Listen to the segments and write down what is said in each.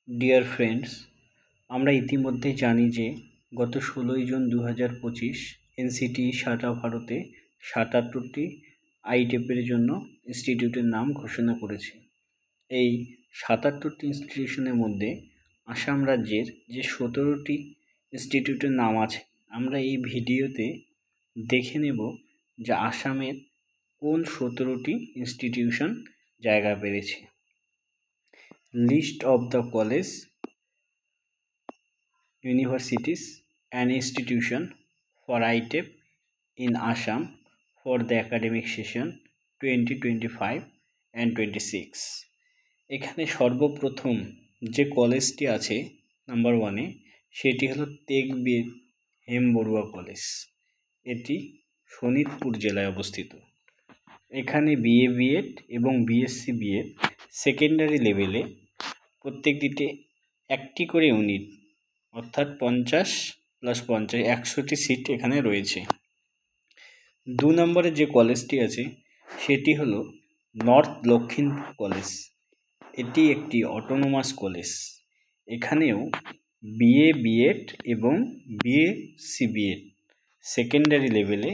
Dear friends, আমরা ইতিমধ্যে জানি যে গত 16ই জুন 2025 এনসিটি সারা ভারতে 77টি আইটেপের জন্য ইনস্টিটিউটের নাম ঘোষণা করেছে। এই 77টি ইনস্টিটিউশনের মধ্যে আসাম রাজ্যের যে 17টি ইনস্টিটিউটের নাম আছে, আমরা এই ভিডিওতে দেখে নেব যে আসামের কোন 17টি ইনস্টিটিউশন জায়গা পেয়েছে। List of the college, universities and institution for ITEP in Assam for the academic session 2025 and 26। এখানে সর্বপ্রথম যে কলেজটি আছে নাম্বার 1-এ, সেটি হলো তেগবীর হেমবড়ুয়া কলেজ। এটি শোনিতপুর জেলায় অবস্থিত। এখানে বিএ বিএড এবং বিএসসি বিএড সেকেন্ডারি লেভেলে প্রত্যেকটিতে একটি করে ইউনিট, অর্থাৎ 50 + 50 100টি সিট এখানে রয়েছে। 2 নম্বরে যে কলেজটি আছে সেটি হলো নর্থ লক্ষিমপুর কলেজ। এটি একটি অটোনোমাস কলেজ। এখানেও বিএ বিএড এবং বিএসসি বিএড সেকেন্ডারি লেভেলে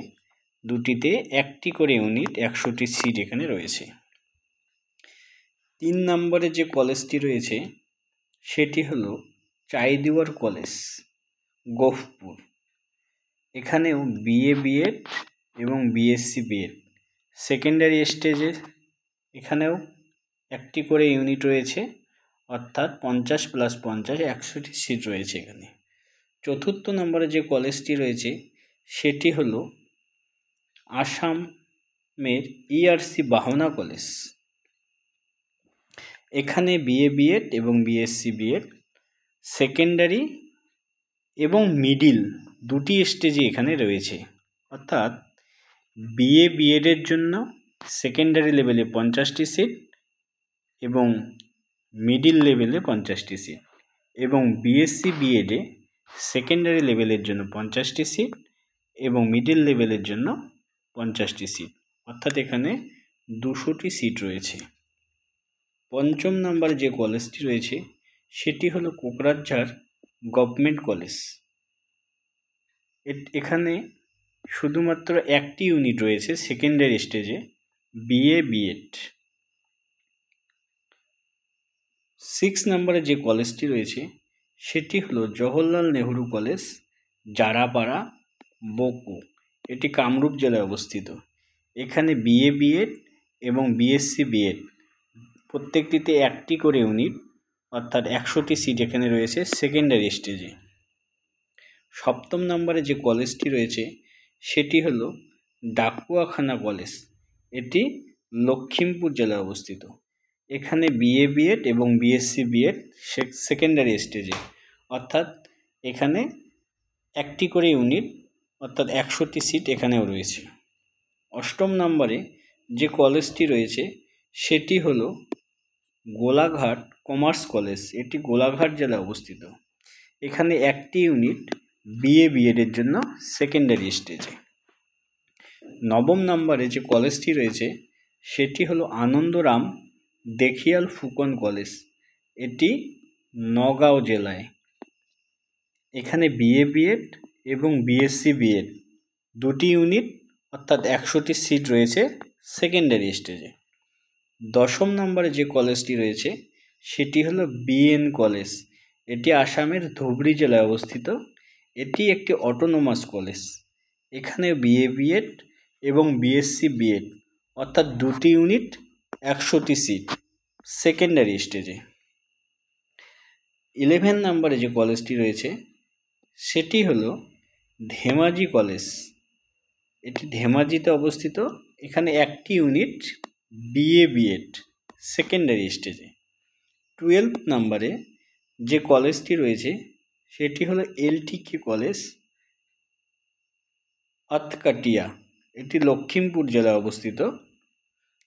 দুটিতে একটি করে ইউনিট, 100টি সিট এখানে রয়েছে। 3 নম্বরে যে কলেজটি রয়েছে সেটি হলো চাইদিওয়ার কলেজ, গোফপুর। এখানেও বিএ বিএড এবং বিএসসি বিএড সেকেন্ডারি স্টেজে এখানেও একটি করে ইউনিট রয়েছে, অর্থাৎ 50 + 50 100টি সিট রয়েছে এখানে। 4র্থ নম্বরে যে কলেজটি রয়েছে সেটি হলো আসামের ইআরসি বাহনা কলেজ। এখানে বিএ বিএড এবং বিএসসি বিএড সেকেন্ডারি এবং মিডিল দুটি স্টেজে এখানে রয়েছে, অর্থাৎ বিএ বিএডের জন্য সেকেন্ডারি লেভেলে 50টি সিট এবং মিডিল লেভেলে 50টি সিট, এবং বিএসসি বিএডে সেকেন্ডারি লেভেলের জন্য 50টি সিট এবং মিডিল লেভেলের জন্য 50টি সিট, অর্থাৎ এখানে 200টি সিট রয়েছে। 5ম নম্বরে যে কলেজটি রয়েছে সেটি হলো কোকরাঝাড় গভর্নমেন্ট কলেজ। এখানে শুধুমাত্র একটি ইউনিট রয়েছে সেকেন্ডারি স্টেজে, বিএ বিএড। 6 নম্বরে যে কলেজটি রয়েছে সেটি হলো জওহরলাল নেহরু কলেজ, জারাপাড়া, বোকো। এটি কামরূপ জেলায় অবস্থিত। এখানে বিএ বিএড এবং বিএসসি বিএড প্রত্যেকটিতে একটি করে ইউনিট, অর্থাৎ 100টি সিট এখানে রয়েছে সেকেন্ডারি স্টেজে। 7ম নম্বরে যে কলেজটি রয়েছে সেটি হলো ডাকুয়াখানা কলেজ। এটি লক্ষিমপুর জেলায় অবস্থিত। এখানে বিএ বিএড এবং বিএসসি বিএড সেকেন্ডারি স্টেজে, অর্থাৎ এখানে একটি করে ইউনিট, অর্থাৎ 100টি সিট এখানেও রয়েছে। 8ম নম্বরে যে কলেজটি রয়েছে সেটি হলো গোলাঘাট কমার্স কলেজ। এটি গোলাঘাট জেলায় অবস্থিত। এখানে একটি ইউনিট বিএ বিএডের জন্য সেকেন্ডারি স্টেজে। 9ম নম্বরে যে কলেজটি রয়েছে সেটি হলো আনন্দরাম দেখিয়াল ফুকন কলেজ। এটি নগাঁও জেলায়। এখানে বিএ বিএড এবং বিএসসি বিএড দুটি ইউনিট, অর্থাৎ 100টি সিট রয়েছে সেকেন্ডারি স্টেজে। 10ম নম্বরে যে কলেজটি রয়েছে সেটি হলো বিএন কলেজ। এটি আসামের ধুবড়ী জেলায় অবস্থিত। এটি একটি অটোনোমাস কলেজ। এখানে বিএ বিএড এবং বিএসসি বিএড, অর্থাৎ দুটি ইউনিট, 100টি সিট সেকেন্ডারি স্টেজে। 11 নম্বরে যে কলেজটি রয়েছে সেটি হলো ধেমাজি কলেজ। এটি ধেমাজিতে অবস্থিত। এখানে একটি ইউনিট বিএ বিএড সেকেন্ডারি স্টেজে। 12 নম্বরে যে কলেজটি রয়েছে সেটি হলো এলটিকে কলেজ, আতকাটিয়া। এটি লক্ষিমপুর জেলায় অবস্থিত।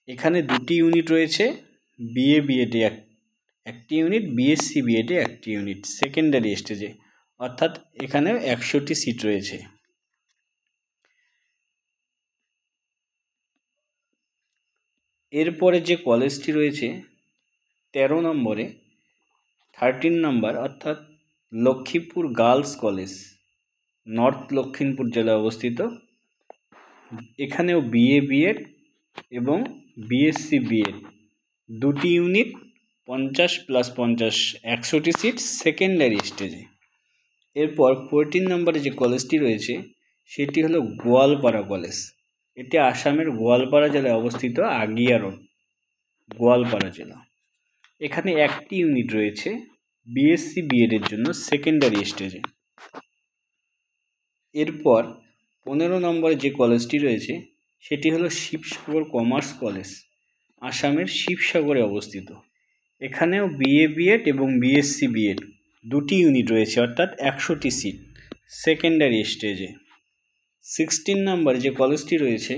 এখানে দুটি ইউনিট রয়েছে, বিএ বিএডে একটি ইউনিট, বিএসসি বিএডে একটি ইউনিট সেকেন্ডারি স্টেজে, অর্থাৎ এখানে 100টি সিট রয়েছে। এরপরে যে কলেজটি রয়েছে 13 নম্বরে 13 নম্বর অর্থাৎ Lakshmipur girls college, north Lakhimpur জেলায় অবস্থিত। এখানেও বিএ বিএড এবং বিএসসি বিএড দুটি ইউনিট, 50+50 100টি সিট সেকেন্ডারি স্টেজে। এরপর 14 নম্বরে যে কলেজটি রয়েছে সেটি হলো গোয়ালপাড়া কলেজ। এটি আসামের গোয়ালপাড়া জেলায় অবস্থিত, আগিয়া রোড, গোয়ালপাড়া জেলা। এখানে একটি ইউনিট রয়েছে বিএসসি বিএডের জন্য সেকেন্ডারি স্টেজে। এরপর 15 নম্বরে যে কলেজটি রয়েছে সেটি হলো শিবসাগর কমার্স কলেজ, আসামের শিবসাগরে অবস্থিত। এখানেও বিএ বিএড এবং বিএসসি বিএড দুটি ইউনিট রয়েছে, অর্থাৎ 100টি সিট সেকেন্ডারি স্টেজে। 16 নম্বরে যে কলেজটি রয়েছে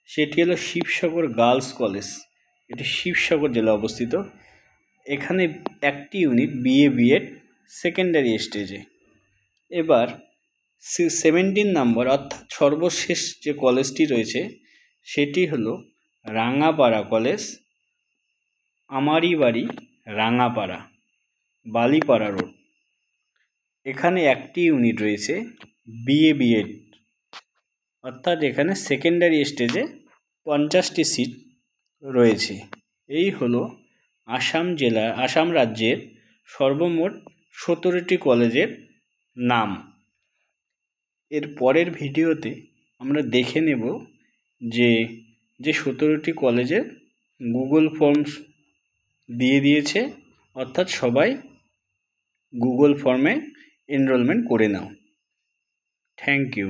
সেটি হলো শিবসাগর গার্লস কলেজ, এটি শিবসাগর জেলা অবস্থিত। এখানে একটি ইউনিট বিএ বিএড সেকেন্ডারি স্টেজে। এবার 17 নম্বর অর্থাৎ সর্বশেষ যে কলেজটি রয়েছে সেটি হলো রাঙাপাড়া কলেজ, আমারই বাড়ি রাঙাপাড়া, বালিপাড়া রোড। এখানে একটি ইউনিট রয়েছে বিএ বিএড, অর্থাৎ এখানে সেকেন্ডারি স্টেজে 50টি সিট রয়েছে। এই হলো আসাম রাজ্যের সর্বমোট 17টি কলেজের নাম। এর পরের ভিডিওতে আমরা দেখে নেব যে 17টি কলেজের গুগল ফর্মস দিয়ে দিয়েছে, অর্থাৎ সবাই গুগল ফর্মে এনরোলমেন্ট করে নাও। Thank you.